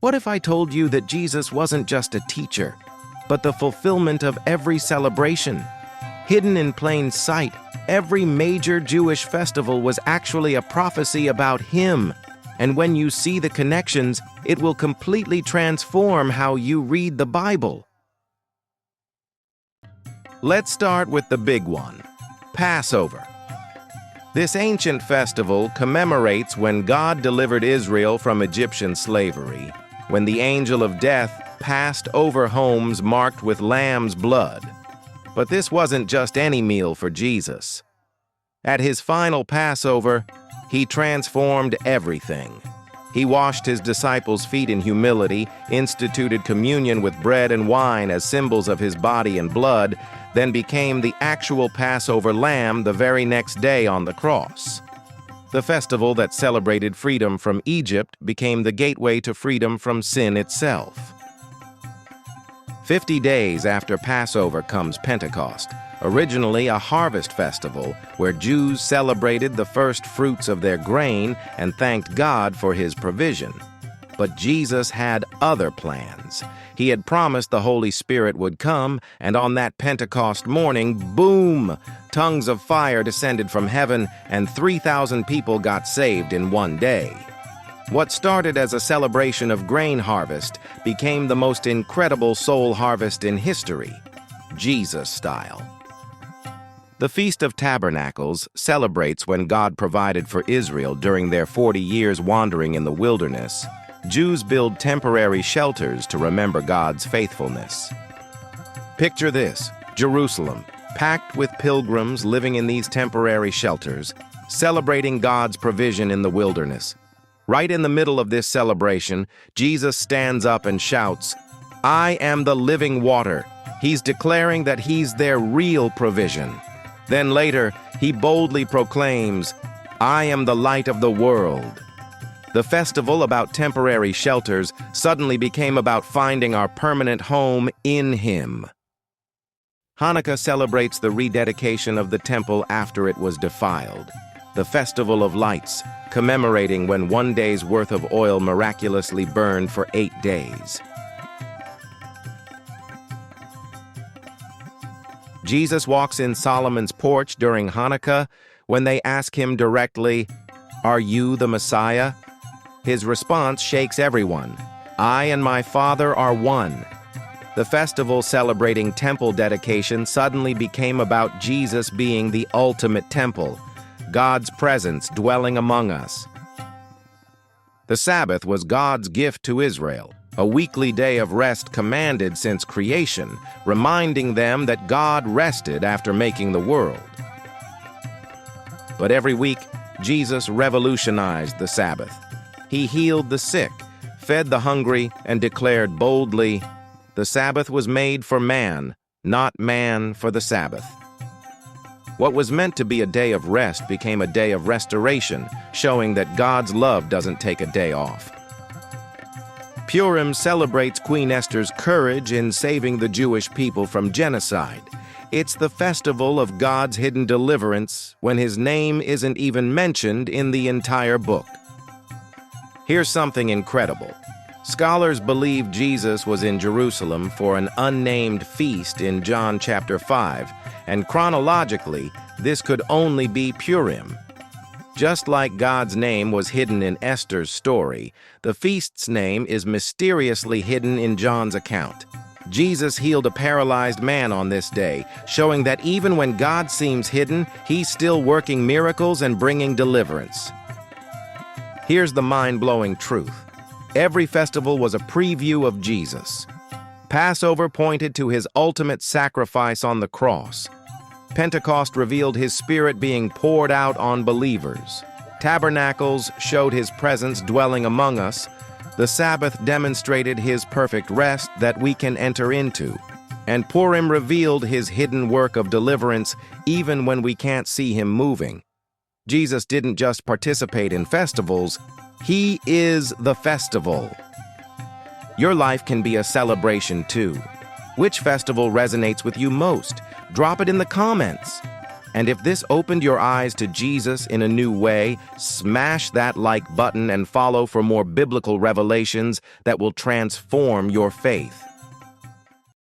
What if I told you that Jesus wasn't just a teacher, but the fulfillment of every celebration? Hidden in plain sight, every major Jewish festival was actually a prophecy about him. And when you see the connections, it will completely transform how you read the Bible. Let's start with the big one, Passover. This ancient festival commemorates when God delivered Israel from Egyptian slavery, when the angel of death passed over homes marked with lamb's blood. But this wasn't just any meal for Jesus. At his final Passover, he transformed everything. He washed his disciples' feet in humility, instituted communion with bread and wine as symbols of his body and blood, then became the actual Passover lamb the very next day on the cross. The festival that celebrated freedom from Egypt became the gateway to freedom from sin itself. 50 days after Passover comes Pentecost, originally a harvest festival where Jews celebrated the first fruits of their grain and thanked God for his provision. But Jesus had other plans. He had promised the Holy Spirit would come, and on that Pentecost morning, boom! Tongues of fire descended from heaven, and 3,000 people got saved in one day. What started as a celebration of grain harvest became the most incredible soul harvest in history, Jesus style. The Feast of Tabernacles celebrates when God provided for Israel during their 40 years wandering in the wilderness. Jews build temporary shelters to remember God's faithfulness. Picture this, Jerusalem, packed with pilgrims living in these temporary shelters, celebrating God's provision in the wilderness. Right in the middle of this celebration, Jesus stands up and shouts, "I am the living water." He's declaring that he's their real provision. Then later, he boldly proclaims, "I am the light of the world." The festival about temporary shelters suddenly became about finding our permanent home in him. Hanukkah celebrates the rededication of the temple after it was defiled. The Festival of Lights, commemorating when one day's worth of oil miraculously burned for 8 days. Jesus walks in Solomon's porch during Hanukkah when they ask him directly, "Are you the Messiah?" His response shakes everyone. "I and my Father are one." The festival celebrating temple dedication suddenly became about Jesus being the ultimate temple, God's presence dwelling among us. The Sabbath was God's gift to Israel, a weekly day of rest commanded since creation, reminding them that God rested after making the world. But every week, Jesus revolutionized the Sabbath. He healed the sick, fed the hungry, and declared boldly, "The Sabbath was made for man, not man for the Sabbath." What was meant to be a day of rest became a day of restoration, showing that God's love doesn't take a day off. Purim celebrates Queen Esther's courage in saving the Jewish people from genocide. It's the festival of God's hidden deliverance when his name isn't even mentioned in the entire book. Here's something incredible. Scholars believe Jesus was in Jerusalem for an unnamed feast in John chapter 5, and chronologically, this could only be Purim. Just like God's name was hidden in Esther's story, the feast's name is mysteriously hidden in John's account. Jesus healed a paralyzed man on this day, showing that even when God seems hidden, he's still working miracles and bringing deliverance. Here's the mind-blowing truth. Every festival was a preview of Jesus. Passover pointed to his ultimate sacrifice on the cross. Pentecost revealed his Spirit being poured out on believers. Tabernacles showed his presence dwelling among us. The Sabbath demonstrated his perfect rest that we can enter into. And Purim revealed his hidden work of deliverance even when we can't see him moving. Jesus didn't just participate in festivals, he is the festival. Your life can be a celebration too. Which festival resonates with you most? Drop it in the comments. And if this opened your eyes to Jesus in a new way, smash that like button and follow for more biblical revelations that will transform your faith.